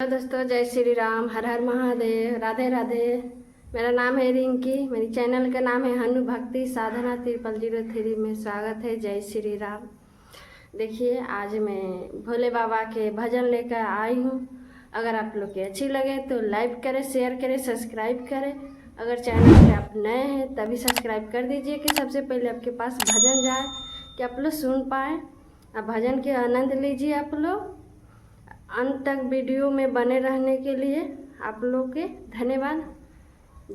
Hello दोस्तों, जय श्री राम, हर हर महादेव, राधे राधे। मेरा नाम है रिंकी, मेरी चैनल का नाम है हनु भक्ति साधना 3003 में स्वागत है। जय श्री राम। देखिए, आज मैं भोले बाबा के भजन लेकर आई हूँ। अगर आप लोग की अच्छी लगे तो लाइक करें, शेयर करें, सब्सक्राइब करें। अगर चैनल पे आप नए हैं तभी सब्सक्राइब कर दीजिए कि सबसे पहले आपके पास भजन जाए, कि आप लोग सुन पाएँ। अब भजन के आनंद लीजिए। आप लोग अंत तक वीडियो में बने रहने के लिए आप लोग के धन्यवाद।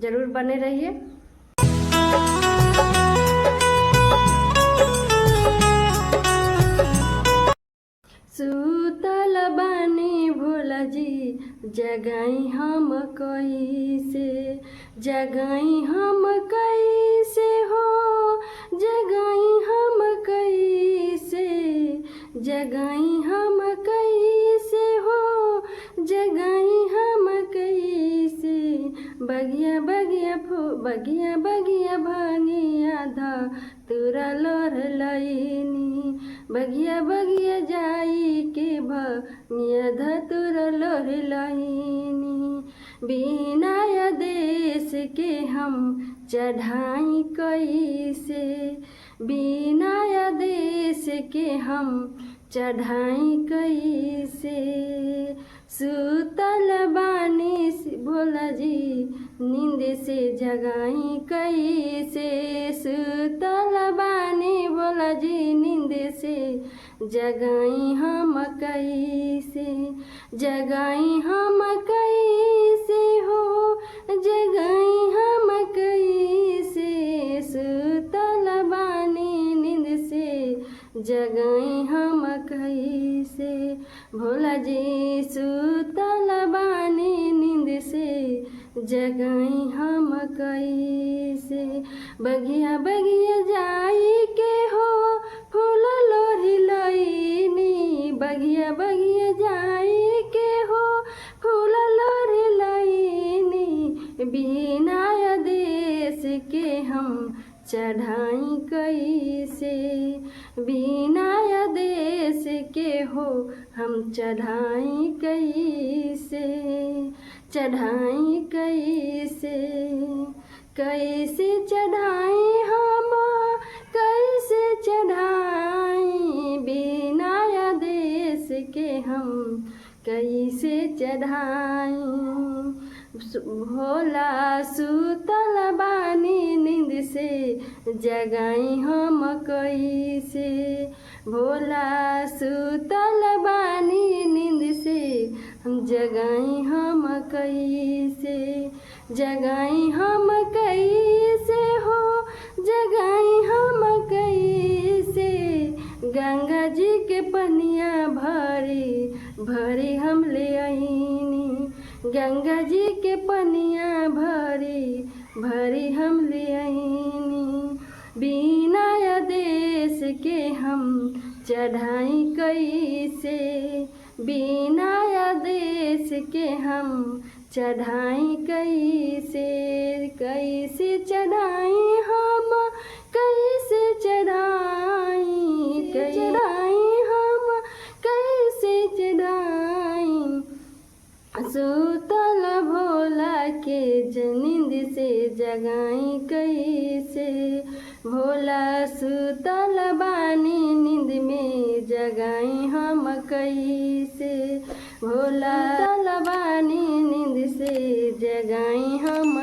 ज़रूर बने रहिए। सूतल बानी भोला जी, जगाई हम कैसे, जगाई हम कैसे हो, जगाई हम कैसे, जगाई हम कैसे हो, जगाई हम कैसे। बगिया बगिया बगिया बगिया भांगिया धा तुरा लोर लईनी, बगिया बगिया जाई के भगिया धा तुरा लोर लईनी। बिना आदेश के हम चढ़ाई कैसे, बिना आदेश के हम चढ़ाई कैसे। सुतल बानी भोला जी, नींद से जगाई कैसे, सुतल बानी भोला जी, नींद से जगाई हम कैसे, जगाई हम कैसे हो, जगाई हम कैसे। सुतल बानी नींद से जगाई हम कैसे, भोला जी सुतल बानी नींद से जगाई हम कैसे। बगिया बगिया जाई के हो फूल लोरी लईनी, बगिया बगिया जाई के हो फूल लोरी लईनी। बिना आदेश के हम चढ़ाई कैसे, बिना आदेश के हो हम चढ़ाई कैसे, चढ़ाई कैसे, कैसे चढ़ाई हम, कैसे चढ़ाई। बिना आदेश के हम कैसे चढ़ाई। भोला सुतल बानी नींद से जगाई हम कैसे, भोला सुतल बानी नींद से हम जगाई हम कैसे, जगाई हम कैसे हो, जगाई हम कैसे। गंगा जी के पनिया भरी भरी हम ले आईनी, गंगा जी के पनिया भरी भरी हम ले आईनी। बिना आदेश के हम चढ़ाई कैसे, बिना आदेश के हम चढ़ाई कैसे, कैसे चढ़ाई हम, कैसे चढ़ाई, चढ़ाई हम कैसे चढ़ाई। सुतल भोला के नींद से जगाई कैसे, भोला सुतल बानी नींद में जगाई हम कैसे, भोला सुतल बानी नींद से जगाई हम